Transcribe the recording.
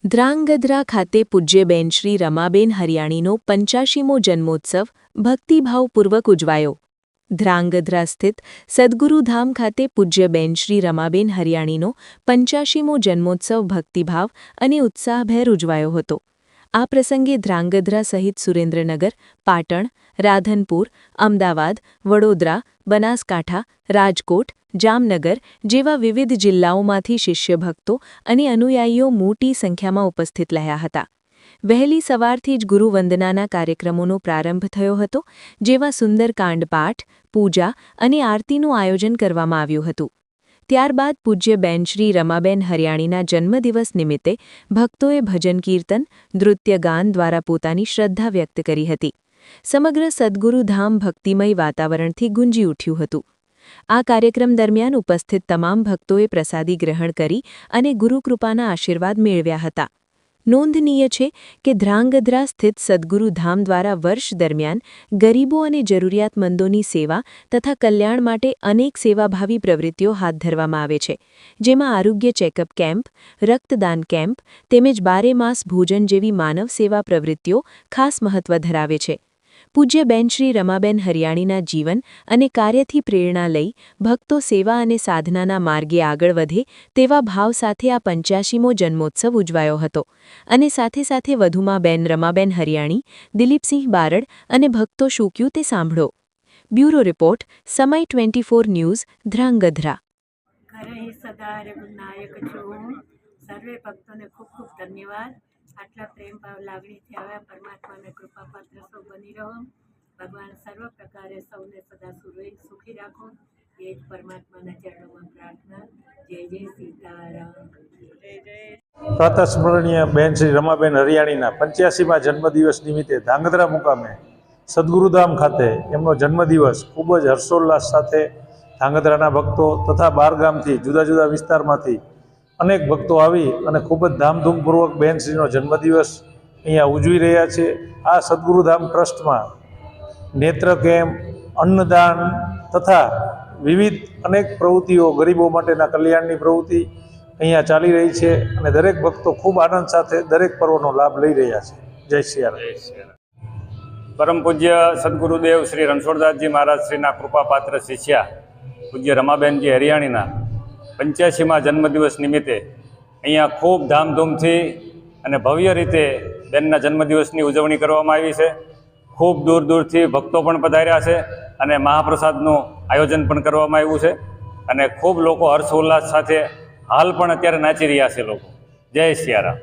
ધ્રાંગધ્રા ખાતે પૂજ્યબેન શ્રી રમાબેન હરિયાણીનો 85મો જન્મોત્સવ ભક્તિભાવપૂર્વક ઉજવાયો। ધ્રાંગધ્રા સ્થિત સદ્ગુરુધામ ખાતે પૂજ્યબેન શ્રી રમાબેન હરિયાણીનો 85મો જન્મોત્સવ ભક્તિભાવ અને ઉત્સાહભેર ઉજવાયો હતો। આ પ્રસંગે ધ્રાંગધ્રા સહિત સુરેન્દ્રનગર, પાટણ, રાધનપુર, અમદાવાદ, વડોદરા, બનાસકાંઠા, રાજકોટ, જામનગર જેવા વિવિધ જિલ્લાઓમાંથી શિષ્ય ભક્તો અને અનુયાયીઓ મોટી સંખ્યામાં ઉપસ્થિત રહ્યા હતા। વહેલી સવારથી જ ગુરુવંદનાના કાર્યક્રમોનો પ્રારંભ થયો હતો, જેમાં સુંદરકાંડ પાઠ, પૂજા અને આરતીનું આયોજન કરવામાં આવ્યું હતું। ત્યારબાદ પૂજ્યબેન શ્રી રમાબેન હરિયાણીના જન્મદિવસ નિમિત્તે ભક્તોએ ભજન કીર્તન, નૃત્યગાન દ્વારા પોતાની શ્રદ્ધા વ્યક્ત કરી હતી। સમગ્ર સદ્ગુરુધામ ભક્તિમય વાતાવરણથી ગુંજી ઉઠ્યું હતું। આ કાર્યક્રમ દરમિયાન ઉપસ્થિત તમામ ભક્તોએ પ્રસાદી ગ્રહણ કરી અને ગુરુકૃપાના આશીર્વાદ મેળવ્યા હતા। નોંધનીય છે કે ધ્રાંગધ્રા સ્થિત સદ્ગુરુધામ દ્વારા વર્ષ દરમિયાન ગરીબો અને જરૂરિયાતમંદોની સેવા તથા કલ્યાણ માટે અનેક સેવાભાવી પ્રવૃત્તિઓ હાથ ધરવામાં આવે છે, જેમાં આરોગ્ય ચેકઅપ કેમ્પ, રક્તદાન કેમ્પ તેમજ 12 માસ ભોજન જેવી માનવ સેવા પ્રવૃત્તિઓ ખાસ મહત્વ ધરાવે છે। પૂજ્યબેન શ્રી રમાબેન હરિયાણીના જીવન અને કાર્યથી પ્રેરણા લઈ ભક્તો સેવા અને સાધનાના માર્ગે આગળ વધે તેવા ભાવ સાથે આ 85મો જન્મોત્સવ ઉજવાયો હતો અને સાથે સાથે વધુમાં બેન રમાબેન હરિયાણી, દિલીપસિંહ બારડ અને ભક્તો શું કહ્યું તે સાંભળો। બ્યુરો રિપોર્ટ, સમય 24 ન્યૂઝ, ધ્રાંગધ્રા। સર્વે ભક્તોને ખૂબ ખૂબ ધન્યવાદ। આટલા પ્રેમ ભાવ લાગણીથી આવ્યા, પરમાત્માને કૃપાપાત્ર સૌ બની રહો। ભગવાન સર્વ પ્રકારે સૌને સદા સુખી રાખો, એ જ પરમાત્માના ચરણોમાં પ્રાર્થના। જય જય સીતારામ, જય જય। પ્રાતઃસ્મરણીય બેન શ્રી રમાબેન હરિયાણીના 85મા જન્મદિવસ નિમિત્તે ધ્રાંગધ્રા મુકામે સદ્ગુરુધામ ખાતે એમનો જન્મદિવસ ખૂબ જ હર્ષોલ્લાસ સાથે ધ્રાંગધ્રાના ભક્તો તથા બહાર ગામથી જુદા જુદા વિસ્તારમાંથી અનેક ભક્તો આવી અને ખૂબ જ ધામધૂમપૂર્વક બહેનશ્રીનો જન્મદિવસ અહીંયા ઉજવી રહ્યા છે। આ સદ્ગુરુધામ ટ્રસ્ટમાં નેત્ર કેમ્પ, અન્નદાન તથા વિવિધ અનેક પ્રવૃત્તિઓ, ગરીબો માટેના કલ્યાણની પ્રવૃત્તિ અહીંયા ચાલી રહી છે અને દરેક ભક્તો ખૂબ આનંદ સાથે દરેક પર્વનો લાભ લઈ રહ્યા છે। જય સિયારામ। પરમ પૂજ્ય સદગુરુદેવ શ્રી રણછોડદાસજી મહારાજ શ્રીના કૃપાપાત્ર શિષ્યા પૂજ્ય રમાબેનજી હરિયાણીના 85મા જન્મદિવસ નિમિત્તે અહીંયા ખૂબ ધામધૂમથી અને ભવ્ય રીતે બેનના જન્મદિવસની ઉજવણી કરવામાં આવી છે। ખૂબ દૂર દૂરથી ભક્તો પણ પધાર્યા છે અને મહાપ્રસાદનું આયોજન પણ કરવામાં આવ્યું છે અને ખૂબ લોકો હર્ષ ઉલ્લાસ સાથે હાલ પણ અત્યારે નાચી રહ્યા છે લોકો। જય સિયારામ।